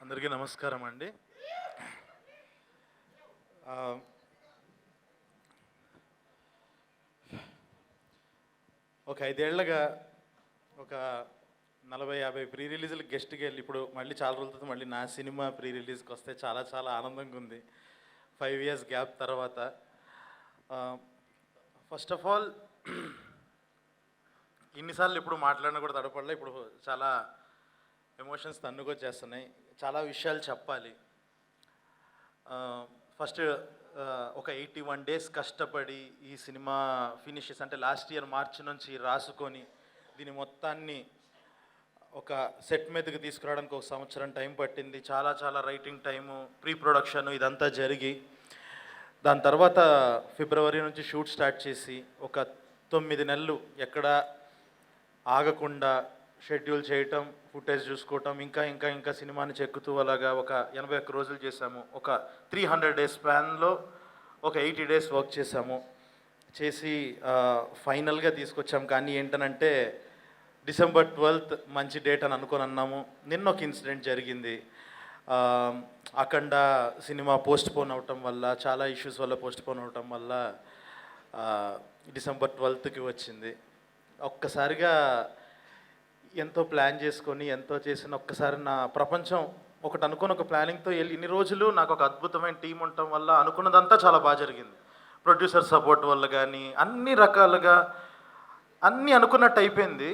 అందరికీ నమస్కారం అండి. ఒక 5 ఏళ్లుగా ఒక 40-50 ప్రీ రిలీజ్‌లకి గెస్ట్‌గా వెళ్ళి ఇప్పుడు మళ్ళీ చాలా రోజుల తర్వాత మళ్ళీ నా సినిమా ప్రీ రిలీజ్‌కి వస్తే చాలా చాలా ఆనందంగా ఉంది. 5 ఇయర్స్ గ్యాప్ తర్వాత. ఫస్ట్ ఆఫ్ ఆల్ ఇన్నిసార్లు ఇప్పుడు మాట్లాడినా కూడా తడపడలే. ఇప్పుడు చాలా ఎమోషన్స్ తన్నుకొచ్చేస్తున్నాయి. చాలా విషయాలు చెప్పాలి. ఫస్ట్ ఒక 81 డేస్ కష్టపడి ఈ సినిమా ఫినిషెస్ అంటే లాస్ట్ ఇయర్ మార్చి నుంచి రాసుకొని దీని మొత్తాన్ని ఒక సెట్ మీదకి తీసుకురావడానికి ఒక సంవత్సరం టైం పట్టింది. చాలా చాలా రైటింగ్ టైము, ప్రీ ప్రొడక్షన్ ఇదంతా జరిగి దాని తర్వాత ఫిబ్రవరి నుంచి షూట్ స్టార్ట్ చేసి ఒక 9 నెలలు ఎక్కడ ఆగకుండా షెడ్యూల్ చేయటం, ఫుటేజ్ చూసుకోవటం, ఇంకా ఇంకా ఇంకా సినిమాని చెక్కుతూ అలాగా ఒక 81 రోజులు చేసాము. ఒక 300 డేస్ స్పాన్లో ఒక 80 డేస్ వర్క్ చేసాము. చేసి ఫైనల్గా తీసుకొచ్చాము. కానీ ఏంటనంటే డిసెంబర్ 12th మంచి డేట్ అని అనుకొని అన్నాము. నిన్న ఒక ఇన్సిడెంట్ జరిగింది. అఖండ సినిమా పోస్ట్ పోన్ అవటం వల్ల, చాలా ఇష్యూస్ వల్ల పోస్ట్ పోన్ అవటం వల్ల డిసెంబర్ 12th వచ్చింది. ఒక్కసారిగా ఎంతో ప్లాన్ చేసుకొని ఎంతో చేసిన ఒక్కసారి నా ప్రపంచం ఒకటి అనుకుని ఒక ప్లానింగ్తో వెళ్ళి ఇన్ని రోజులు నాకు ఒక అద్భుతమైన టీం ఉండటం వల్ల అనుకున్నదంతా చాలా బాగా జరిగింది. ప్రొడ్యూసర్ సపోర్ట్ వల్ల కానీ అన్ని రకాలుగా అన్నీ అనుకున్నట్టు అయిపోయింది.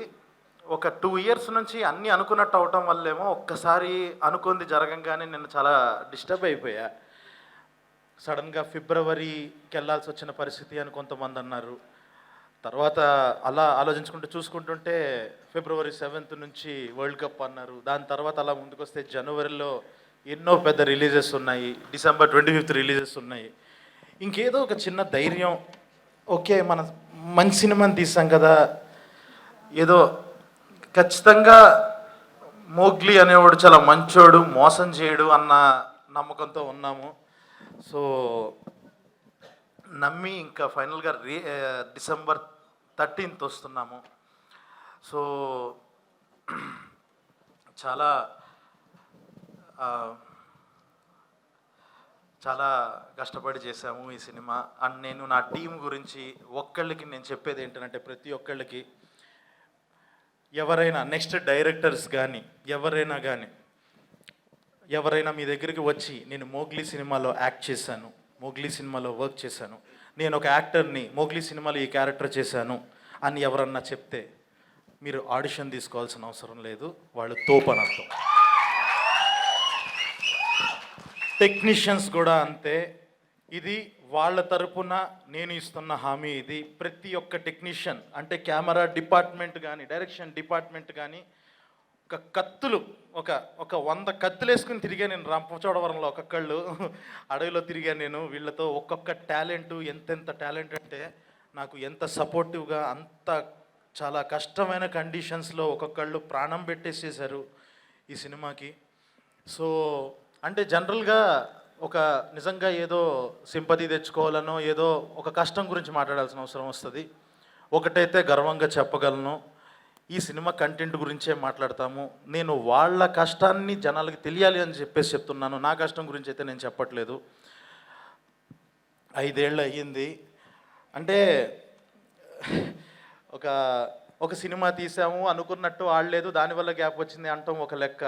ఒక 2 ఇయర్స్ నుంచి అన్నీ అనుకున్నట్టు అవటం వల్లేమో ఒక్కసారి అనుకుంది జరగంగానే నేను చాలా డిస్టర్బ్ అయిపోయా. సడన్గా ఫిబ్రవరికి వెళ్ళాల్సి వచ్చిన పరిస్థితి అని కొంతమంది అన్నారు. తర్వాత అలా చూసుకుంటుంటే ఫిబ్రవరి 7th నుంచి వరల్డ్ కప్ అన్నారు. దాని తర్వాత అలా ముందుకొస్తే జనవరిలో ఎన్నో పెద్ద రిలీజెస్ ఉన్నాయి. డిసెంబర్ 25th రిలీజెస్ ఉన్నాయి. ఇంకేదో ఒక చిన్న ధైర్యం, ఓకే మన మంచి సినిమాని తీసాం కదా, ఏదో ఖచ్చితంగా మోగ్లీ అనేవాడు చాలా మంచోడు, మోసం చేయడు అన్న నమ్మకంతో ఉన్నాము. సో నమ్మి ఇంకా ఫైనల్గా డిసెంబర్ 13th వస్తున్నాము. సో చాలా చాలా కష్టపడి చేశాము ఈ సినిమా. అండ్ నేను నా టీం గురించి ఒక్కళ్ళకి నేను చెప్పేది ఏంటంటే, ప్రతి ఒక్కళ్ళకి ఎవరైనా నెక్స్ట్ డైరెక్టర్స్ కానీ ఎవరైనా మీ దగ్గరికి వచ్చి నేను మోగ్లీ సినిమాలో యాక్ట్ చేశాను, మోగ్లీ సినిమాలో వర్క్ చేశాను, నేను ఒక యాక్టర్ని, మోగ్లీ సినిమాలో ఈ క్యారెక్టర్ చేశాను అని ఎవరన్నా చెప్తే మీరు ఆడిషన్ తీసుకోవాల్సిన అవసరం లేదు. వాళ్ళు తోపని అర్థం. టెక్నీషియన్స్ కూడా అంతే. ఇది వాళ్ళ తరపున నేను ఇస్తున్న హామీ. ఇది ప్రతి ఒక్క టెక్నీషియన్ అంటే కెమెరా డిపార్ట్మెంట్ కానీ, డైరెక్షన్ డిపార్ట్మెంట్ కానీ ఒక కత్తులు ఒక 100 కత్తులు వేసుకుని తిరిగా నేను రంపచోడవరంలో ఒక్కొక్కళ్ళు అడవిలో తిరిగాను నేను. వీళ్ళతో ఒక్కొక్క టాలెంటు ఎంతెంత టాలెంట్ అంటే నాకు ఎంత సపోర్టివ్గా, అంత చాలా కష్టమైన కండిషన్స్లో ఒక్కొక్కళ్ళు ప్రాణం పెట్టేసేసారు ఈ సినిమాకి. సో అంటే జనరల్గా ఒక నిజంగా ఏదో సింపతి తెచ్చుకోవాలనో ఏదో ఒక కష్టం గురించి మాట్లాడాల్సిన అవసరం వస్తుంది. ఒకటైతే గర్వంగా చెప్పగలను, ఈ సినిమా కంటెంట్ గురించే మాట్లాడతాము. నేను వాళ్ళ కష్టాన్ని జనాలకి తెలియాలి అని చెప్పేసి చెప్తున్నాను. నా కష్టం గురించి అయితే నేను చెప్పట్లేదు. 5 ఏళ్ళు అయ్యింది. అంటే ఒక సినిమా తీసాము అనుకున్నట్టు ఆడలేదు, దానివల్ల గ్యాప్ వచ్చింది అంటాం ఒక లెక్క.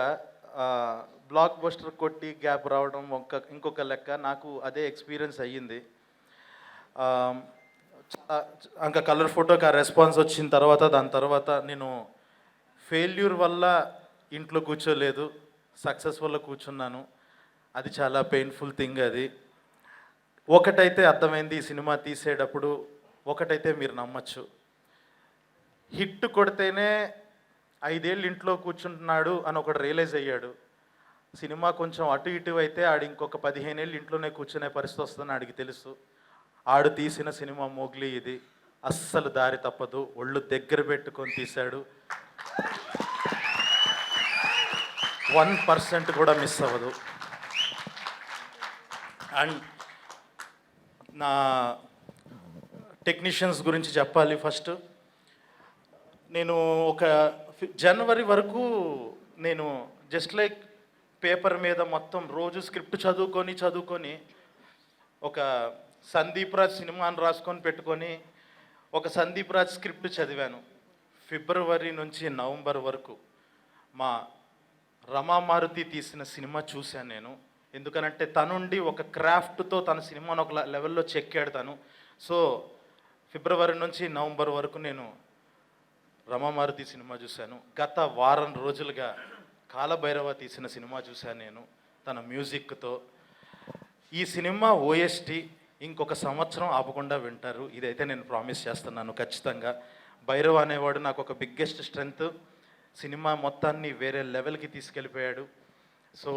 బ్లాక్ బస్టర్ కొట్టి గ్యాప్ రావడం ఇంకొక లెక్క. నాకు అదే ఎక్స్పీరియన్స్ అయ్యింది. ఇంకా కలర్ ఫోటోకి ఆ రెస్పాన్స్ వచ్చిన తర్వాత దాని తర్వాత నేను ఫెయిల్యూర్ వల్ల ఇంట్లో కూర్చోలేదు, సక్సెస్ వల్ల కూర్చున్నాను. అది చాలా పెయిన్ఫుల్ థింగ్. అది ఒకటైతే అర్థమైంది ఈ సినిమా తీసేటప్పుడు, ఒకటైతే మీరు నమ్మచ్చు, హిట్ కొడితేనే 5 ఏళ్ళు ఇంట్లో కూర్చుంటున్నాడు అని ఒకటి రియలైజ్ అయ్యాడు. సినిమా కొంచెం అటు ఇటు అయితే ఆడు ఇంకొక 15 ఏళ్ళు ఇంట్లోనే కూర్చునే పరిస్థితి వస్తుందని ఆడికి తెలుసు. ఆడు తీసిన సినిమా మోగ్లీ. ఇది అస్సలు దారి తప్పదు, ఒళ్ళు దగ్గర పెట్టుకొని తీశాడు. 1% కూడా మిస్ అవ్వదు. అండ్ నా టెక్నీషియన్స్ గురించి చెప్పాలి. ఫస్ట్ నేను ఒక జనవరి వరకు నేను జస్ట్ లైక్ పేపర్ మీద మొత్తం రోజు స్క్రిప్ట్ చదువుకొని ఒక సందీప్ రాజ్ సినిమాని రాసుకొని పెట్టుకొని ఒక సందీప్ రాజ్ స్క్రిప్ట్ చదివాను. ఫిబ్రవరి నుంచి నవంబర్ వరకు మా రమామారుతి తీసిన సినిమా చూశాను నేను. ఎందుకనంటే తనుండి ఒక క్రాఫ్ట్తో తన సినిమాను ఒక లెవెల్లో చెక్కాడు తను. సో ఫిబ్రవరి నుంచి నవంబర్ వరకు నేను రమామారుతి సినిమా చూశాను. గత వారం రోజులుగా కాలభైరవ తీసిన సినిమా చూశాను నేను తన మ్యూజిక్తో. ఈ సినిమా ఓఎస్టీ ఇంకొక సంవత్సరం ఆపకుండా వింటారు, ఇదైతే నేను ప్రామిస్ చేస్తున్నాను ఖచ్చితంగా. భైరవ్ అనేవాడు నాకు ఒక బిగ్గెస్ట్ స్ట్రెంగ్త్. సినిమా మొత్తాన్ని వేరే లెవెల్కి తీసుకెళ్ళిపోయాడు. సో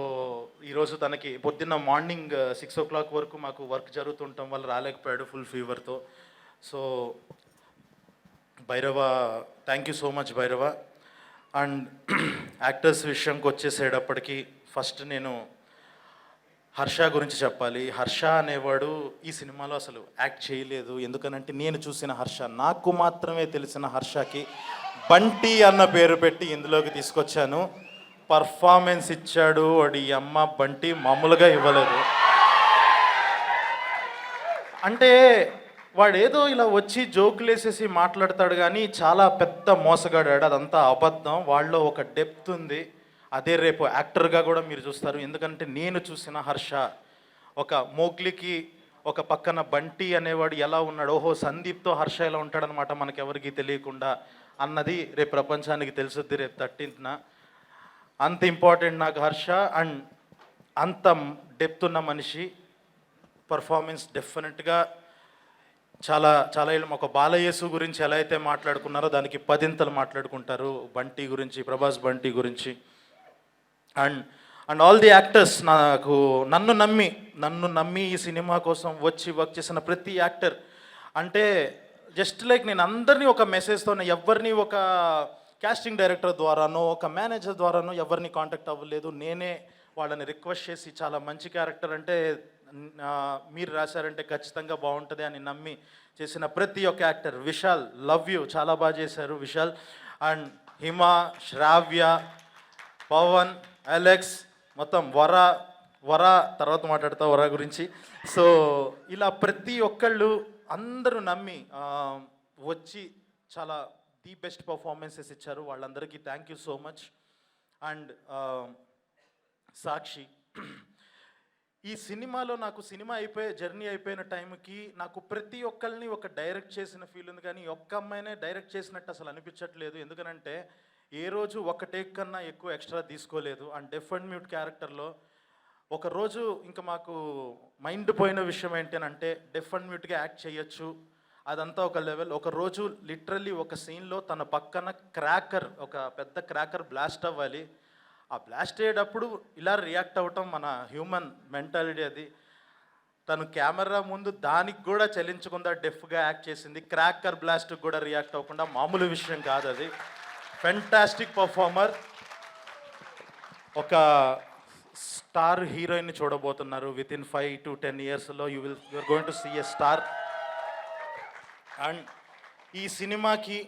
ఈరోజు తనకి పొద్దున్న మార్నింగ్ 6 o'clock వరకు మాకు వర్క్ జరుగుతుండటం వల్ల రాలేకపోయాడు ఫుల్ ఫీవర్తో. So Bhairava, thank you so much Bhairava. And actors విషయంకి వచ్చేసేటప్పటికి ఫస్ట్ నేను హర్ష గురించి చెప్పాలి. హర్ష అనేవాడు ఈ సినిమాలో అసలు యాక్ట్ చేయలేదు. ఎందుకనంటే నేను చూసిన హర్ష, నాకు మాత్రమే తెలిసిన హర్షకి బంటి అన్న పేరు పెట్టి ఇందులోకి తీసుకొచ్చాను. పర్ఫార్మెన్స్ ఇచ్చాడు వాడి అమ్మ. బంటి మామూలుగా ఇవ్వలేదు. అంటే వాడేదో ఇలా వచ్చి జోకులు వేసేసి మాట్లాడతాడు కానీ చాలా పెద్ద మోసగాడాడు. అదంతా అబద్ధం. వాళ్ళలో ఒక డెప్త్ ఉంది. అదే రేపు యాక్టర్గా కూడా మీరు చూస్తారు. ఎందుకంటే నేను చూసిన హర్ష ఒక మోగ్లీకి ఒక పక్కన బంటి అనేవాడు ఎలా ఉన్నాడు, ఓహో సందీప్తో హర్ష ఎలా ఉంటాడనమాట మనకెవరికి తెలియకుండా అన్నది రేపు ప్రపంచానికి తెలుసుద్ది రేపు 13th. అంత ఇంపార్టెంట్ నాకు హర్ష. అండ్ అంత డెప్త్ ఉన్న మనిషి. పర్ఫార్మెన్స్ డెఫినెట్గా చాలా చాలా ఒక బాలయేసు గురించి ఎలా అయితే మాట్లాడుకున్నారో దానికి 10 మాట్లాడుకుంటారు బంటి గురించి, ప్రభాస్ బంటి గురించి. అండ్ ఆల్ ది యాక్టర్స్, నన్ను నమ్మి ఈ సినిమా కోసం వచ్చి వర్క్ చేసిన ప్రతి యాక్టర్. అంటే జస్ట్ లైక్ నేను అందరినీ ఒక మెసేజ్తో, ఎవరిని ఒక కాస్టింగ్ డైరెక్టర్ ద్వారానో ఒక మేనేజర్ ద్వారానో ఎవరిని కాంటాక్ట్ అవ్వలేదు. నేనే వాళ్ళని రిక్వెస్ట్ చేసి చాలా మంచి క్యారెక్టర్ అంటే మీరు రాశారంటే ఖచ్చితంగా బాగుంటుంది అని నమ్మి చేసిన ప్రతి ఒక్క యాక్టర్. విశాల్, లవ్ యూ, చాలా బాగా చేశారు విశాల్. అండ్ హిమ, శ్రావ్య, పవన్, అలెక్స్, మొత్తం వర తర్వాత మాట్లాడతా వర గురించి. సో ఇలా ప్రతి ఒక్కళ్ళు అందరూ నమ్మి వచ్చి చాలా ది బెస్ట్ పర్ఫార్మెన్సెస్ ఇచ్చారు. వాళ్ళందరికీ thank you so much. And Sakshi, ఈ సినిమాలో నాకు సినిమా జర్నీ అయిపోయిన టైంకి నాకు ప్రతి ఒక్కరిని ఒక డైరెక్ట్ చేసిన ఫీల్ ఉంది, కానీ ఒక్క అమ్మాయినే డైరెక్ట్ చేసినట్టు అసలు అనిపించట్లేదు. ఎందుకనంటే ఏ రోజు ఒక టేక్ కన్నా ఎక్కువ ఎక్స్ట్రా తీసుకోలేదు. అండ్ డెఫ్ అండ్ మ్యూట్ క్యారెక్టర్లో ఒకరోజు ఇంకా మాకు మైండ్ పోయిన విషయం ఏంటంటే డెఫ్ అండ్ మ్యూట్గా యాక్ట్ చేయొచ్చు, అదంతా ఒక లెవెల్. ఒకరోజు లిటరల్లీ ఒక సీన్లో తన పక్కన ఒక పెద్ద క్రాకర్ బ్లాస్ట్ అవ్వాలి. ఆ బ్లాస్ట్ అయ్యేటప్పుడు ఇలా రియాక్ట్ అవ్వటం మన హ్యూమన్ మెంటాలిటీ అది. తను కెమెరా ముందు దానికి కూడా చలించకుండా డెఫ్గా యాక్ట్ చేసింది. క్రాకర్ బ్లాస్ట్కి కూడా రియాక్ట్ అవ్వకుండా మామూలు విషయం కాదు అది. Fantastic performer. ఒక స్టార్ హీరోయిన్ని చూడబోతున్నారు. వితిన్ 5 to 10 yearsలో you are going to see a star. And ఈ సినిమాకి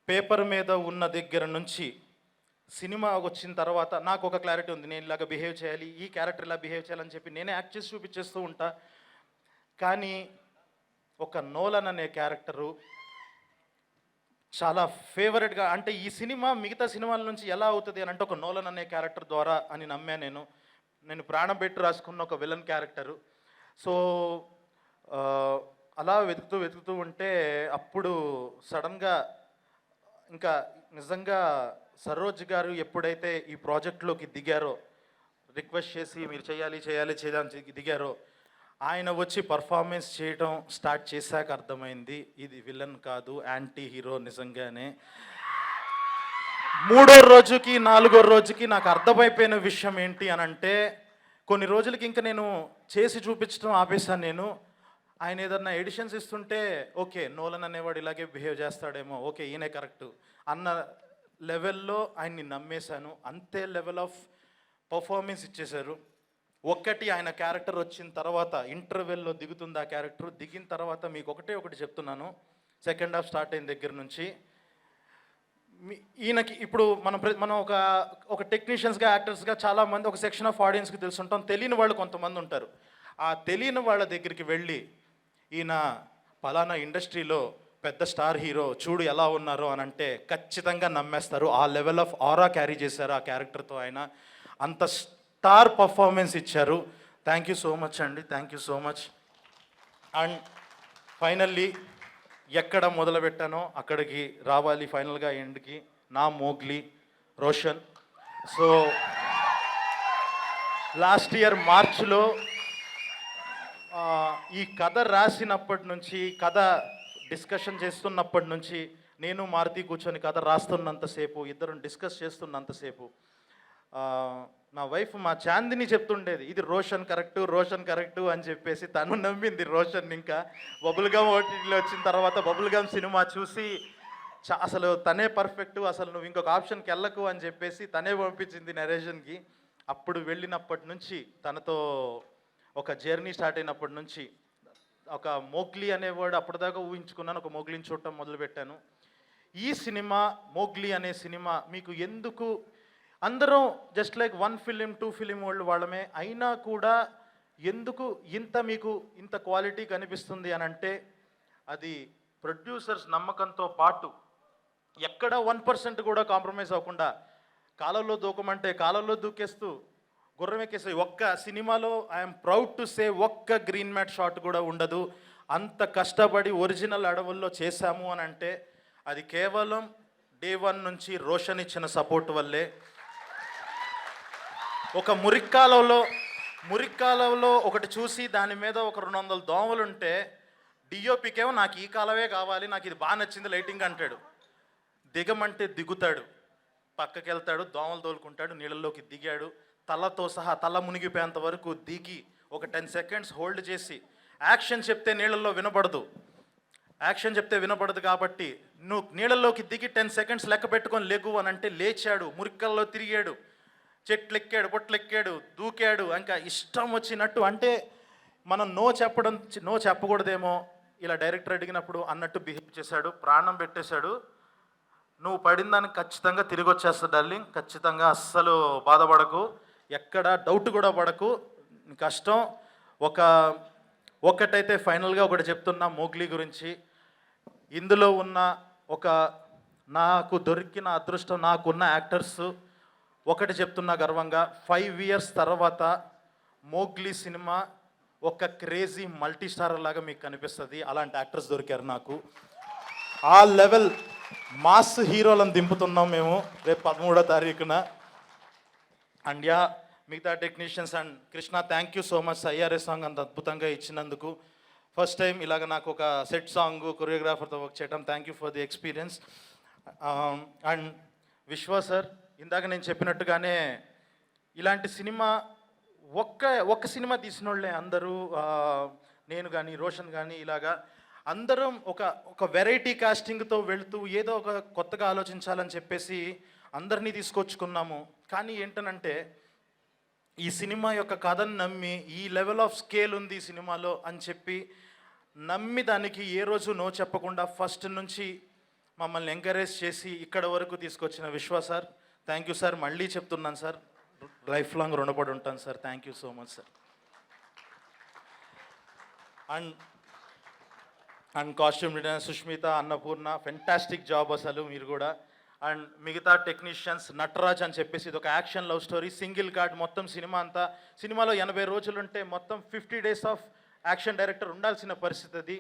పేపర్ మీద ఉన్న దగ్గర నుంచి సినిమా వచ్చిన తర్వాత నాకు ఒక క్లారిటీ ఉంది. నేను ఇలాగ బిహేవ్ చేయాలి, ఈ క్యారెక్టర్ ఇలా బిహేవ్ చేయాలని చెప్పి నేనే యాక్ట్ చేసి చూపించేస్తూ ఉంటా. కానీ ఒక నోలన్ అనే క్యారెక్టరు చాలా ఫేవరెట్గా, అంటే ఈ సినిమా మిగతా సినిమాల నుంచి ఎలా అవుతుంది అని అంటే ఒక నోలన్ అనే క్యారెక్టర్ ద్వారా అని నమ్మా. నేను ప్రాణం పెట్టి రాసుకున్న ఒక విలన్ క్యారెక్టరు. సో అలా వెతుకుతూ ఉంటే అప్పుడు సడన్గా ఇంకా నిజంగా సరోజ్ గారు ఎప్పుడైతే ఈ ప్రాజెక్ట్లోకి దిగారో, రిక్వెస్ట్ చేసి మీరు చేయాలని దిగారో, ఆయన వచ్చి పర్ఫార్మెన్స్ చేయడం స్టార్ట్ చేశాక అర్థమైంది ఇది విలన్ కాదు, యాంటీ హీరో. నిజంగానే 3వ రోజుకి 4వ రోజుకి నాకు అర్థమైపోయిన విషయం ఏంటి అని అంటే, కొన్ని రోజులకి ఇంకా నేను చేసి చూపించడం ఆపేశాను. ఆయన ఏదన్నా ఎడిషన్స్ ఇస్తుంటే ఓకే నోలన్ అనేవాడు ఇలాగే బిహేవ్ చేస్తాడేమో, ఓకే ఈయనే కరెక్ట్ అన్న లెవెల్లో ఆయన్ని నమ్మేశాను. అంతే లెవెల్ ఆఫ్ పర్ఫార్మెన్స్ ఇచ్చేశారు. ఒక్కటి ఆయన క్యారెక్టర్ వచ్చిన తర్వాత ఇంటర్వెల్లో దిగుతుంది ఆ క్యారెక్టర్. దిగిన తర్వాత మీకు ఒకటి చెప్తున్నాను. సెకండ్ హాఫ్ స్టార్ట్ అయిన దగ్గర నుంచి ఈయనకి ఇప్పుడు మనం ఒక టెక్నీషియన్స్గా యాక్టర్స్గా చాలామంది ఒక సెక్షన్ ఆఫ్ ఆడియన్స్కి తెలుసుంటాం, తెలియని వాళ్ళు కొంతమంది ఉంటారు. ఆ తెలియని వాళ్ళ దగ్గరికి వెళ్ళి ఈయన పలానా ఇండస్ట్రీలో పెద్ద స్టార్ హీరో చూడు ఎలా ఉన్నారో అని అంటే ఖచ్చితంగా నమ్మేస్తారు. ఆ లెవెల్ ఆఫ్ ఆరా క్యారీ చేశారు ఆ క్యారెక్టర్తో. ఆయన అంత స్టార్ పర్ఫార్మెన్స్ ఇచ్చారు. థ్యాంక్ యూ సో మచ్ అండి, thank you so much. And finally ఎక్కడ మొదలుపెట్టానో అక్కడికి రావాలి ఫైనల్గా ఎండ్కి. నా Mowgli Roshan. So last year మార్చ్లో ఈ కథ రాసినప్పటి నుంచి, కథ డిస్కషన్ చేస్తున్నప్పటి నుంచి, నేను మారుతి కూర్చొని కథ రాస్తున్నంతసేపు, ఇద్దరం డిస్కస్ చేస్తున్నంతసేపు నా వైఫ్ మా చాందిని చెప్తుండేది, ఇది రోషన్ కరెక్టు అని చెప్పేసి. తను నమ్మింది రోషన్. ఇంకా బబుల్గమ్ ఓటీటీలో వచ్చిన తర్వాత బబుల్గమ్ సినిమా చూసి అసలు తనే పర్ఫెక్టు, అసలు నువ్వు ఇంకొక ఆప్షన్కి వెళ్ళకు అని చెప్పేసి తనే పంపించింది నరేషన్కి. అప్పుడు వెళ్ళినప్పటి నుంచి తనతో ఒక జర్నీ స్టార్ట్ అయినప్పటి నుంచి ఒక మోగ్లీ అనే వర్డ్ అప్పటిదాకా ఊహించుకున్నాను, ఒక మోగ్లీని చూడటం మొదలుపెట్టాను. ఈ సినిమా మోగ్లీ అనే సినిమా మీకు ఎందుకు, అందరం జస్ట్ లైక్ 1 ఫిలిం 2 ఫిలిం వాళ్ళమే అయినా కూడా ఎందుకు మీకు ఇంత క్వాలిటీ కనిపిస్తుంది అని అంటే, అది ప్రొడ్యూసర్స్ నమ్మకంతో పాటు ఎక్కడ 1% కూడా కాంప్రమైజ్ అవ్వకుండా, కాలంలో దూకమంటే కాలంలో దూకేస్తూ గుర్రం ఎక్కేసి ఒక్క సినిమాలో ఐఎమ్ ప్రౌడ్ టు సే ఒక్క గ్రీన్ మ్యాట్ షాట్ కూడా ఉండదు. అంత కష్టపడి ఒరిజినల్ అడవుల్లో చేశాము అని అంటే అది కేవలం డే 1 నుంచి రోషన్ ఇచ్చిన సపోర్ట్ వల్లే. ఒక మురిక్కాలంలో ఒకటి చూసి దాని మీద ఒక 200 దోమలుంటే డిఓపికేమో నాకు ఈ కాలమే కావాలి, నాకు ఇది బాగా నచ్చింది లైటింగ్ అంటాడు. దిగమంటే దిగుతాడు, పక్కకి వెళ్తాడు, దోమలు తోలుకుంటాడు, నీళ్ళల్లోకి దిగాడు, తలతో సహా తల మునిగిపోయేంత వరకు దిగి ఒక 10 సెకండ్స్ హోల్డ్ చేసి యాక్షన్ చెప్తే నీళ్ళల్లో వినపడదు, యాక్షన్ చెప్తే వినపడదు కాబట్టి నువ్వు నీళ్ళల్లోకి దిగి 10 సెకండ్స్ లెక్క పెట్టుకొని లెగు అని అంటే లేచాడు, మురిక్కల్లో తిరిగాడు, చెట్లెక్కాడు, పొట్లెక్కాడు, దూకాడు, ఇంకా ఇష్టం వచ్చినట్టు. అంటే మనం నో చెప్పకూడదేమో ఇలా డైరెక్టర్ అడిగినప్పుడు అన్నట్టు బిహేవ్ చేశాడు, ప్రాణం పెట్టేశాడు. నువ్వు పడిన దానికి ఖచ్చితంగా తిరిగి వచ్చేస్తా డార్లింగ్, ఖచ్చితంగా అస్సలు బాధపడకు, ఎక్కడ డౌట్ కూడా పడకు, కష్టం. ఒకటైతే ఫైనల్గా ఒకటి చెప్తున్నా మోగ్లీ గురించి. ఇందులో ఉన్న నాకు దొరికిన అదృష్టం, నాకున్న యాక్టర్స్ ఒకటి చెప్తున్నా గర్వంగా, 5 ఇయర్స్ తర్వాత మోగ్లీ సినిమా ఒక క్రేజీ మల్టీ స్టారర్ లాగా మీకు కనిపిస్తుంది. అలాంటి యాక్టర్స్ దొరికారు నాకు. ఆ లెవెల్ మాస్ హీరోలను దింపుతున్నాం మేము రేపు 13వ తారీఖున. అండ్ మిగతా technicians and Krishna, thank you so much. IRS song అంత అద్భుతంగా ఇచ్చినందుకు. ఫస్ట్ టైం ఇలాగ నాకు ఒక సెట్ సాంగ్ కొరియోగ్రాఫర్తో వర్క్ చేయడం, thank you for the experience. And విశ్వ సార్, ఇందాక నేను చెప్పినట్టుగానే ఇలాంటి సినిమా ఒక్క సినిమా తీసిన వాళ్ళే అందరూ, నేను కానీ రోషన్ కానీ ఇలాగా అందరం ఒక వెరైటీ కాస్టింగ్తో వెళుతూ ఏదో ఒక కొత్తగా ఆలోచించాలని చెప్పేసి అందరినీ తీసుకొచ్చుకున్నాము. కానీ ఏంటనంటే ఈ సినిమా యొక్క కథను నమ్మి ఈ లెవెల్ ఆఫ్ స్కేల్ ఉంది ఈ సినిమాలో అని చెప్పి నమ్మి దానికి ఏ రోజు నో చెప్పకుండా ఫస్ట్ నుంచి మమ్మల్ని ఎంకరేజ్ చేసి ఇక్కడ వరకు తీసుకొచ్చిన విశ్వ సార్, థ్యాంక్ యూ సార్. మళ్ళీ చెప్తున్నాను సార్, లైఫ్ లాంగ్ రుణపడి ఉంటాను sir. Thank you so much sir. And costume designer Sushmita, Annapurna, fantastic job అసలు మీరు కూడా. అండ్ మిగతా టెక్నీషియన్స్, నటరాజ్ అని చెప్పేసి ఇది ఒక action love story, single card మొత్తం సినిమా అంతా. సినిమాలో 80 రోజులు ఉంటే మొత్తం 50 డేస్ ఆఫ్ యాక్షన్ డైరెక్టర్ ఉండాల్సిన పరిస్థితి అది.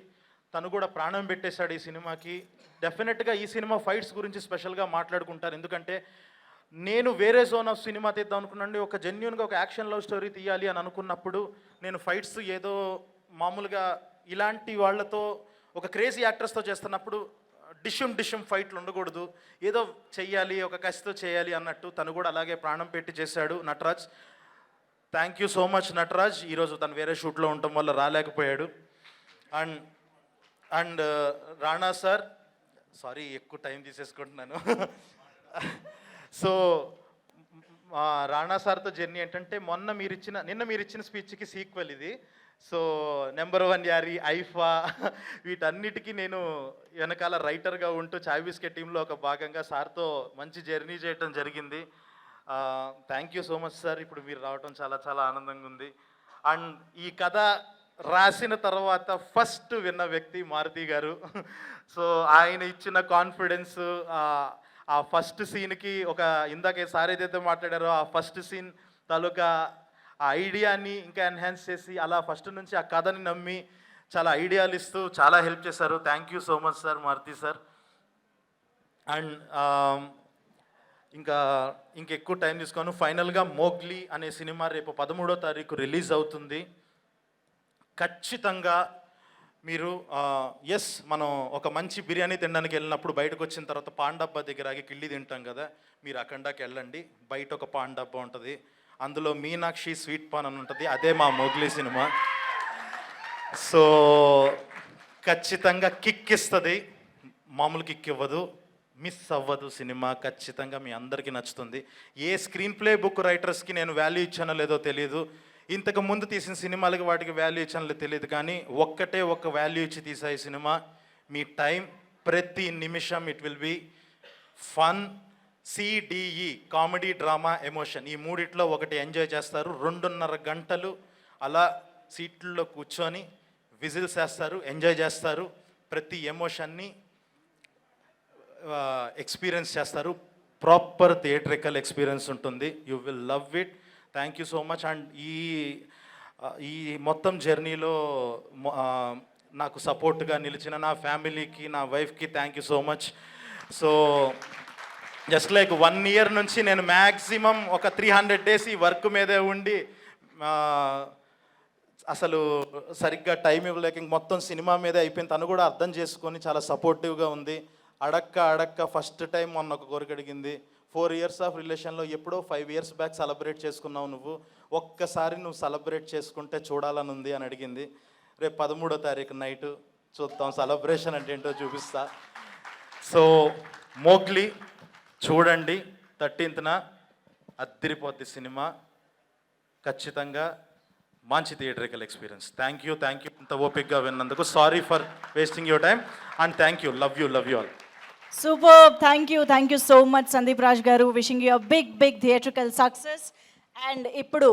తను కూడా ప్రాణం పెట్టేశాడు ఈ సినిమాకి. డెఫినెట్గా ఈ సినిమా ఫైట్స్ గురించి స్పెషల్గా మాట్లాడుకుంటారు, ఎందుకంటే నేను వేరే జోన్ ఆఫ్ సినిమా తీద్దాం అనుకున్నాండి. ఒక జెన్యున్గా ఒక యాక్షన్ లవ్ స్టోరీ తీయాలి అని అనుకున్నప్పుడు నేను ఫైట్స్ ఏదో మామూలుగా ఇలాంటి వాళ్ళతో ఒక క్రేజీ యాక్టర్స్తో చేస్తున్నప్పుడు డిషుమ్ ఫైట్లు ఉండకూడదు, ఏదో చెయ్యాలి, ఒక కసితో చేయాలి అన్నట్టు తను కూడా అలాగే ప్రాణం పెట్టి చేశాడు Nataraj. Thank you so much Nataraj. ఈరోజు తను వేరే షూట్లో ఉండటం వల్ల రాలేకపోయాడు. అండ్ రాణా సార్, సారీ ఎక్కువ టైం తీసేసుకుంటున్నాను. సో రాణా సార్తో జర్నీ ఏంటంటే నిన్న మీరు ఇచ్చిన స్పీచ్కి సీక్వెల్ ఇది. So number one Yaari, IIFA వీటన్నిటికీ నేను వెనకాల రైటర్గా ఉంటూ చాయ్ బిస్కెట్ టీంలో ఒక భాగంగా సార్తో మంచి జర్నీ చేయటం జరిగింది. Thank you so much sir. ఇప్పుడు మీరు రావటం చాలా చాలా ఆనందంగా ఉంది. అండ్ ఈ కథ రాసిన తర్వాత ఫస్ట్ విన్న వ్యక్తి మారుతి గారు. సో ఆయన ఇచ్చిన కాన్ఫిడెన్స్, ఆ ఫస్ట్ సీన్కి ఒక ఇందాక సార్ ఏదైతే మాట్లాడారో ఆ ఫస్ట్ సీన్ తాలూకా ఆ ఐడియాని ఇంకా ఎన్హాన్స్ చేసి అలా ఫస్ట్ నుంచి ఆ కథని నమ్మి చాలా ఐడియాలు ఇస్తూ చాలా హెల్ప్ చేశారు. Thank you so much sir, Maruti sir. And ఇంకెక్కువ టైం తీసుకోను. ఫైనల్గా మోగ్లీ అనే సినిమా రేపు 13వ తారీఖు రిలీజ్ అవుతుంది. ఖచ్చితంగా మీరు మనం ఒక మంచి బిర్యానీ తినడానికి వెళ్ళినప్పుడు బయటకు వచ్చిన తర్వాత పాన్ డబ్బా దగ్గర ఆగి కిళ్ళి తింటాం కదా, మీరు అక్కడికి వెళ్ళండి. బయట ఒక పాన్ డబ్బా ఉంటుంది, అందులో మీనాక్షి స్వీట్ పాన్ అని ఉంటుంది, అదే మా మోగ్లీ సినిమా. సో ఖచ్చితంగా కిక్ ఇస్తుంది, మామూలు కిక్ ఇవ్వదు, మిస్ అవ్వదు సినిమా. ఖచ్చితంగా మీ అందరికీ నచ్చుతుంది. ఏ స్క్రీన్ ప్లే బుక్ రైటర్స్కి నేను వాల్యూ ఇచ్చానో లేదో తెలియదు, ఇంతకు ముందు తీసిన సినిమాలకి వాటికి వాల్యూ ఇచ్చానో తెలియదు, కానీ ఒక్కటే ఒక వాల్యూ ఇచ్చి తీసా ఈ సినిమా. మీ టైం ప్రతి నిమిషం it will be fun, CDE comedy, drama, emotion, ఈ మూడిట్లో ఒకటి ఎంజాయ్ చేస్తారు. 2.5 గంటలు అలా సీట్లలో కూర్చొని విజిల్స్ వేస్తారు, ఎంజాయ్ చేస్తారు, ప్రతి ఎమోషన్ని ఎక్స్పీరియన్స్ చేస్తారు. ప్రాపర్ థియేట్రికల్ ఎక్స్పీరియన్స్ ఉంటుంది. You will love it. Thank you so much. And ఈ మొత్తం జర్నీలో నాకు సపోర్ట్గా నిలిచిన నా ఫ్యామిలీకి, నా వైఫ్కి thank you so much. So just like 1 year నుంచి నేను మ్యాక్సిమం ఒక 300 days ఈ వర్క్ మీదే ఉండి అసలు సరిగ్గా టైం ఇవ్వలేక మొత్తం సినిమా మీదే అయిపోయింది. తను కూడా అర్థం చేసుకొని చాలా సపోర్టివ్గా ఉంది. అడక్క ఫస్ట్ టైం మొన్న ఒక కోరిక అడిగింది. 4 years ఆఫ్ రిలేషన్లో ఎప్పుడో 5 years బ్యాక్ సెలబ్రేట్ చేసుకున్నావు నువ్వు, ఒక్కసారి నువ్వు సెలబ్రేట్ చేసుకుంటే చూడాలని ఉంది అని అడిగింది. రేపు 13వ తారీఖు నైట్ చూద్దాం, సెలబ్రేషన్ అంటే ఏంటో చూపిస్తా. సో మోగ్లీ చూడండి, 13th అద్దిరిపోద్ది సినిమా. ఖచ్చితంగా మంచి థియేటరికల్ ఎక్స్పీరియన్స్. థ్యాంక్ యూ ఇంత ఓపిక్గా విన్నందుకు. Sorry for wasting your time and thank you. Love you all. Super. Thank you so much, Sandeep Raj garu. Wishing you a big theatrical success. And ఇప్పుడు